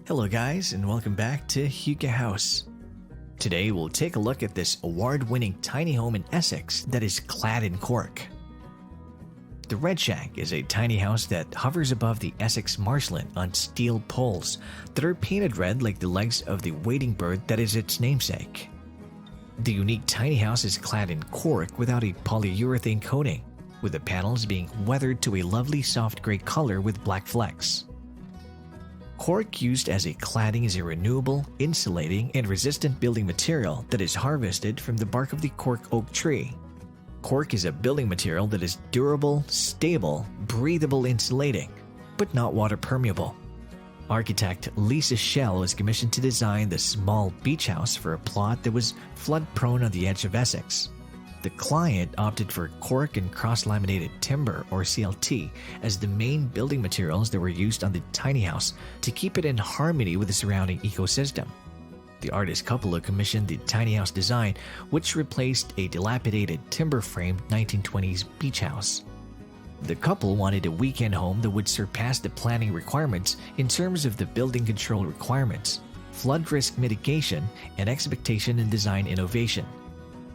Hello guys, and welcome back to Huga House. Today we'll take a look at this award-winning tiny home in Essex that is clad in Cork. The Redshank is a tiny house that hovers above the Essex marshland on steel poles that are painted red like the legs of the wading bird that is its namesake. The unique tiny house is clad in Cork without a polyurethane coating, with the panels being weathered to a lovely soft gray color with black flecks. Cork used as a cladding is a renewable, insulating, and resistant building material that is harvested from the bark of the cork oak tree. Cork is a building material that is durable, stable, breathable, insulating, but not water permeable. Architect Lisa Shell was commissioned to design the small beach house for a plot that was flood-prone on the edge of Essex. The client opted for cork and cross-laminated timber, or CLT, as the main building materials that were used on the tiny house to keep it in harmony with the surrounding ecosystem. The artist couple who commissioned the tiny house design, which replaced a dilapidated timber-framed 1920s beach house. The couple wanted a weekend home that would surpass the planning requirements in terms of the building control requirements, flood risk mitigation, and expectation and design innovation.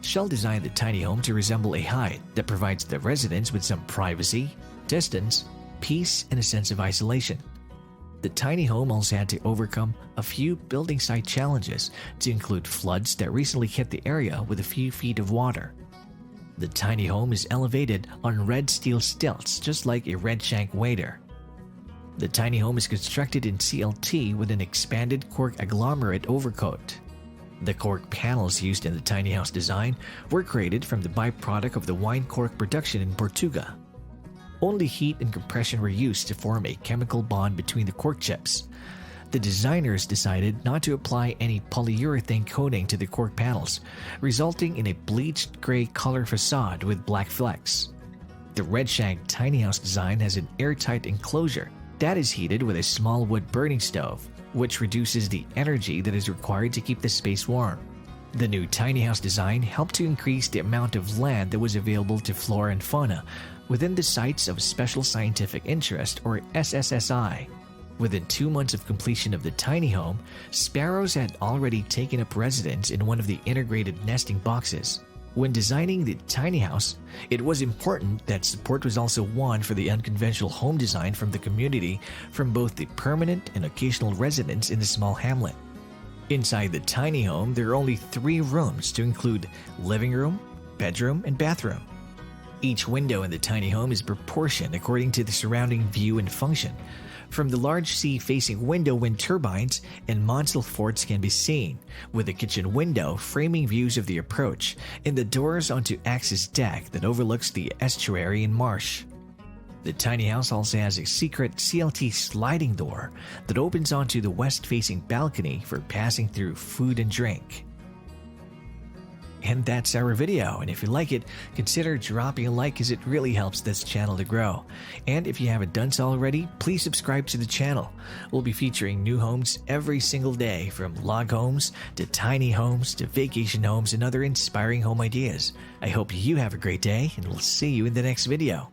Shell designed the tiny home to resemble a hide that provides the residents with some privacy, distance, peace, and a sense of isolation. The tiny home also had to overcome a few building site challenges to include floods that recently hit the area with a few feet of water. The tiny home is elevated on red steel stilts just like a Redshank wader. The tiny home is constructed in CLT with an expanded cork agglomerate overcoat. The cork panels used in the tiny house design were created from the byproduct of the wine cork production in Portugal. Only heat and compression were used to form a chemical bond between the cork chips. The designers decided not to apply any polyurethane coating to the cork panels, resulting in a bleached gray color facade with black flecks. The Redshank tiny house design has an airtight enclosure that is heated with a small wood burning stove, which reduces the energy that is required to keep the space warm. The new tiny house design helped to increase the amount of land that was available to flora and fauna within the Sites of Special Scientific Interest, or SSSI. Within 2 months of completion of the tiny home, sparrows had already taken up residence in one of the integrated nesting boxes. When designing the tiny house, it was important that support was also won for the unconventional home design from the community from both the permanent and occasional residents in the small hamlet. Inside the tiny home, there are only 3 rooms to include living room, bedroom, and bathroom. Each window in the tiny home is proportioned according to the surrounding view and function. From the large sea-facing window, wind turbines and Monsell forts can be seen, with the kitchen window framing views of the approach, and the doors onto access deck that overlooks the estuary and marsh. The tiny house also has a secret CLT sliding door that opens onto the west-facing balcony for passing through food and drink. And that's our video, and if you like it, consider dropping a like as it really helps this channel to grow. And if you haven't done so already, please subscribe to the channel. We'll be featuring new homes every single day, from log homes to tiny homes to vacation homes and other inspiring home ideas. I hope you have a great day, and we'll see you in the next video.